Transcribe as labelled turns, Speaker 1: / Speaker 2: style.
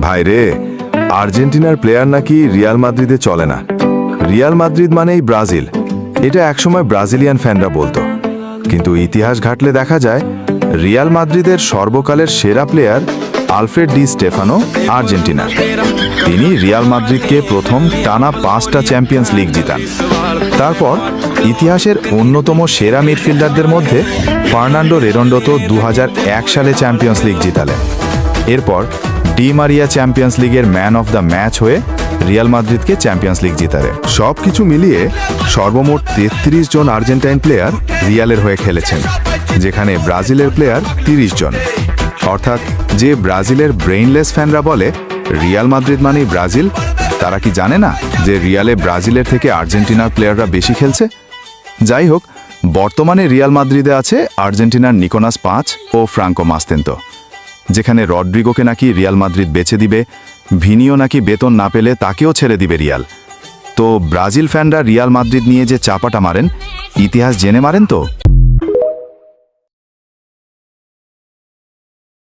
Speaker 1: ভাই রে, আর্জেন্টিনার প্লেয়ার নাকি রিয়াল মাদ্রিদে চলে না। রিয়াল মাদ্রিদ মানেই ব্রাজিল, এটা একসময় ব্রাজিলিয়ান ফ্যানরা বলতো। কিন্তু ইতিহাস ঘাটলে দেখা যায় রিয়াল মাদ্রিদের সর্বকালের সেরা প্লেয়ার আলফ্রেড ডি স্টেফানো আর্জেন্টিনার। তিনি রিয়াল মাদ্রিদকে প্রথম টানা 5টা চ্যাম্পিয়ন্স লিগ জিতান। তারপর ইতিহাসের অন্যতম সেরা মিডফিল্ডারদের মধ্যে ফার্নান্ডো রেডন্ডো তো 2001 সালে চ্যাম্পিয়ন্স লিগ জিতালেন। এরপর ডি মারিয়া চ্যাম্পিয়ন্স লিগের ম্যান অফ দ্য ম্যাচ হয়ে রিয়াল মাদ্রিদকে চ্যাম্পিয়ন্স লিগ জিতালেন। সব কিছু মিলিয়ে সর্বমোট 33 জন আর্জেন্টাইন প্লেয়ার রিয়ালের হয়ে খেলেছেন, যেখানে ব্রাজিলের প্লেয়ার 30 জন। অর্থাৎ যে ব্রাজিলের ব্রেইনলেস ফ্যানরা বলে রিয়াল মাদ্রিদ মানেই ব্রাজিল, তারা কি জানে না যে রিয়ালে ব্রাজিলের থেকে আর্জেন্টিনার প্লেয়াররা বেশি খেলছে? যাই হোক, বর্তমানে রিয়াল মাদ্রিদে আছে আর্জেন্টিনার নিকোলাস পাঁচ ও ফ্রাঙ্কো মাস্তেন্তো, যেখানে রড্রিগোকে নাকি রিয়াল মাদ্রিদ বেচে দিবে, ভিনিও নাকি বেতন না পেলে তাকেও ছেড়ে দিবে রিয়াল। তো ব্রাজিল ফ্যানরা রিয়াল মাদ্রিদ নিয়ে যে চাপাটা মারেন, ইতিহাস জেনে মারেন তো।